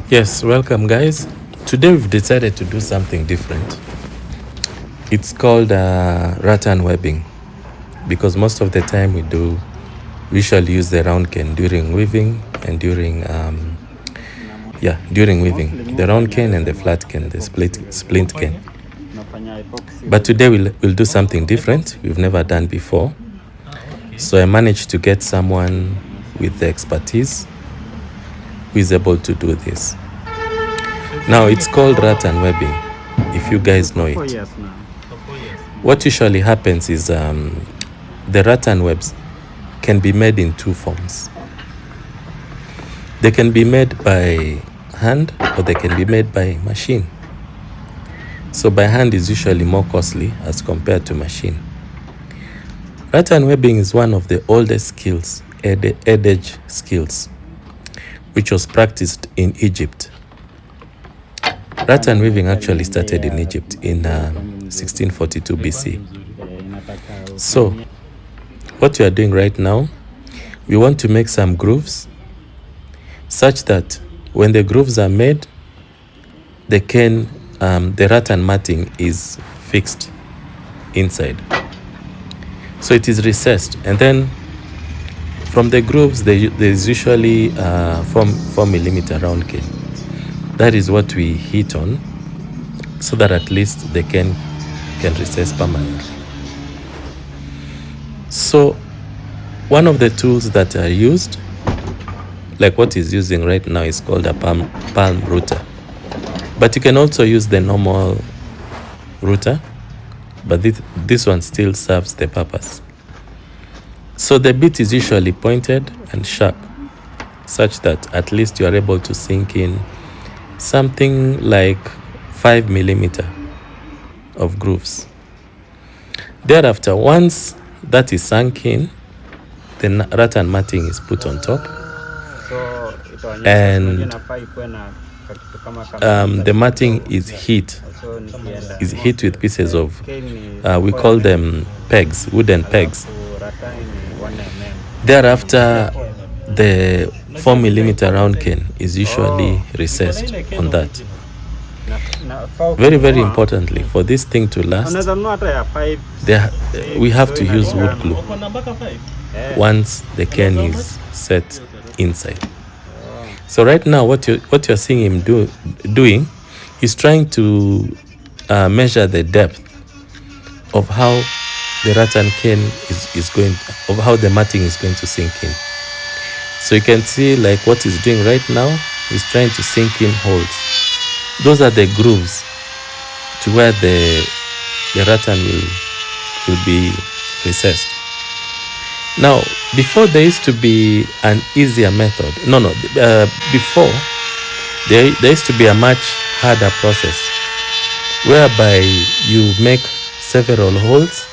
Yes, welcome guys. Today we've decided to do something different. It's called rattan webbing because most of the time we usually use the round cane during weaving and during weaving, the round cane and the flat cane, the splint cane. But today we'll do something different we've never done before. So I managed to get someone with the expertise who is able to do this. Now it's called rattan webbing, if you guys know it. What usually happens is the rattan webs can be made in two forms. They can be made by hand or they can be made by machine. So by hand is usually more costly as compared to machine. Rattan webbing is one of the oldest skills, edge skills, which was practiced in Egypt. Rattan weaving actually started in Egypt in 1642 BC. So what we are doing right now, we want to make some grooves such that when the grooves are made, the rattan matting is fixed inside. So it is recessed, and then from the grooves there's usually 4mm round cane. That is what we hit on, so that at least the cane can recess permanently. So one of the tools that are used, like what is using right now, is called a palm router. But you can also use the normal router, but this one still serves the purpose. So the bit is usually pointed and sharp, such that at least you are able to sink in something like 5mm of grooves. Thereafter, once that is sunk in, the rattan matting is put on top, and the matting is hit with pieces of we call them pegs, wooden pegs. Thereafter, the 4mm round cane is usually recessed on that. Very, very importantly, for this thing to last, we have to use wood glue once the cane is set inside. So right now, what you're seeing him doing, he's trying to measure the depth of how the rattan cane is going, of how the matting is going to sink in. So you can see, like what he's doing right now, he's trying to sink in holes. Those are the grooves to where the rattan will be recessed. Now, before there used to be an easier method. Before there used to be a much harder process, whereby you make several holes,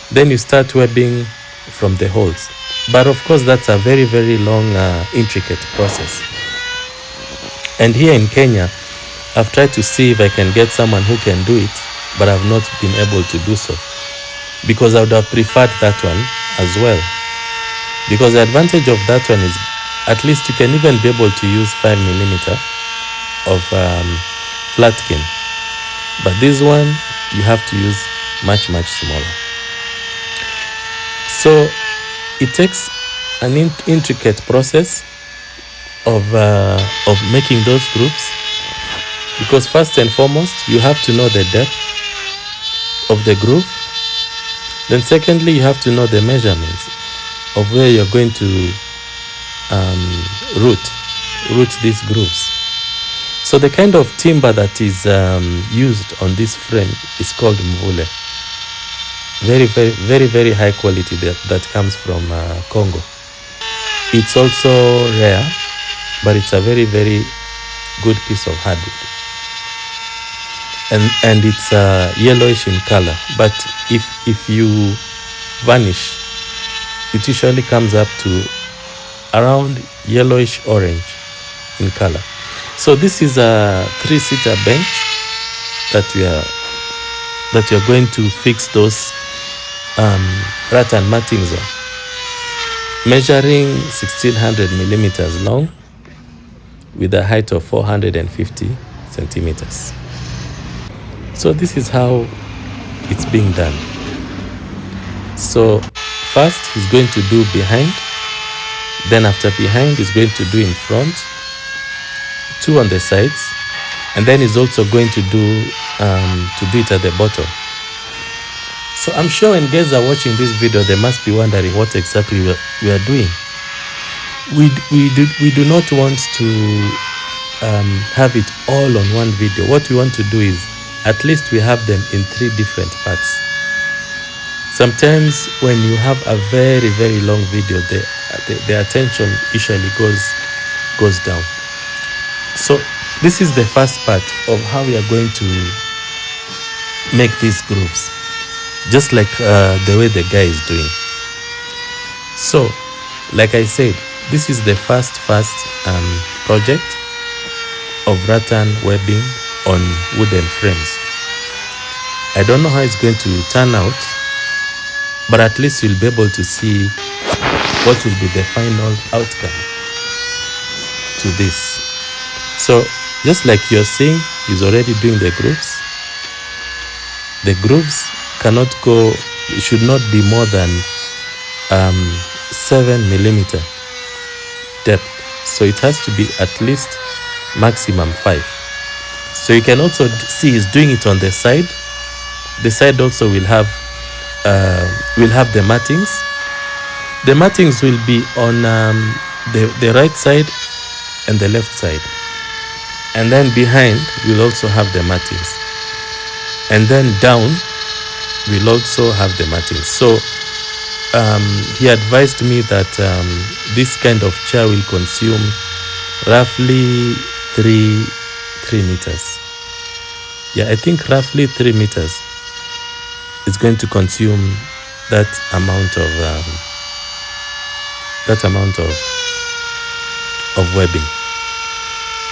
then you start webbing from the holes. But of course, that's a very, very long, intricate process. And here in Kenya, I've tried to see if I can get someone who can do it, but I've not been able to do so, because I would have preferred that one as well. Because the advantage of that one is at least you can even be able to use 5mm of flat cane. But this one, you have to use much, much smaller. So it takes an intricate process of making those grooves, because first and foremost, you have to know the depth of the groove. Then secondly, you have to know the measurements of where you're going to root these grooves. So the kind of timber that is used on this frame is called mvule. Very, very, very, very high quality that comes from Congo. It's also rare, but it's a very, very good piece of hardwood. And it's yellowish in color. But if you varnish, it usually comes up to around yellowish orange in color. So this is a 3-seater bench that you're going to fix those rattan mattings on, measuring 1600mm long with a height of 450 centimeters. So this is how it's being done. So first he's going to do behind, then after behind he's going to do in front, 2 on the sides, and then he's also going to do it at the bottom. So I'm sure when guys are watching this video, they must be wondering what exactly we are doing. We do not want to have it all on one video. What we want to do is at least we have them in 3 different parts. Sometimes when you have a very, very long video, the attention usually goes down. So this is the first part of how we are going to make these grooves, just like the way the guy is doing. So like I said, this is the first project of rattan webbing on wooden frames. I don't know how it's going to turn out, but at least you'll be able to see what will be the final outcome to this. So just like you're seeing, he's already doing the grooves. The grooves cannot go, it should not be more than 7 millimeter depth. So it has to be at least maximum 5. So you can also see he's doing it on the side. The side also will have the markings. The markings will be on the right side and the left side, and then behind we'll also have the markings, and then down we'll also have the markings. So he advised me that this kind of chair will consume roughly 3 meters. Yeah, I think roughly 3 meters is going to consume that amount of webbing.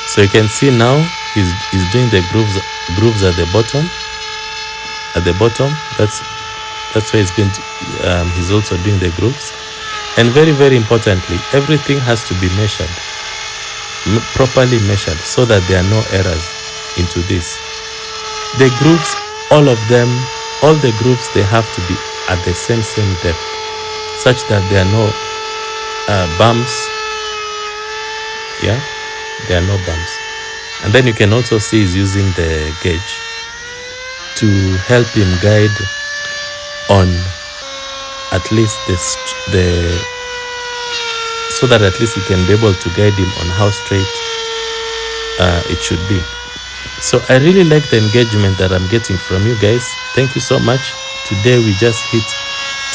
So you can see now he's doing the grooves at the bottom. That's why he's going to he's also doing the grooves. And very, very importantly, everything has to be measured, properly measured, so that there are no errors into this. The grooves, all the grooves, they have to be at the same depth, such that there are no bumps. Yeah, there are no bumps. And then you can also see he's using the gauge to help him guide on at least so that at least he can be able to guide him on how straight it should be. So I really like the engagement that I'm getting from you guys. Thank you so much. Today we just hit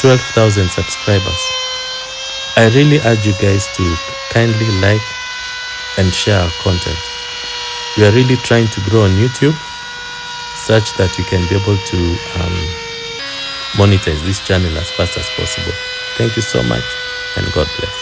12,000 subscribers. I really urge you guys to kindly like and share our content. We are really trying to grow on YouTube such that we can be able to monetize this channel as fast as possible. Thank you so much, and God bless.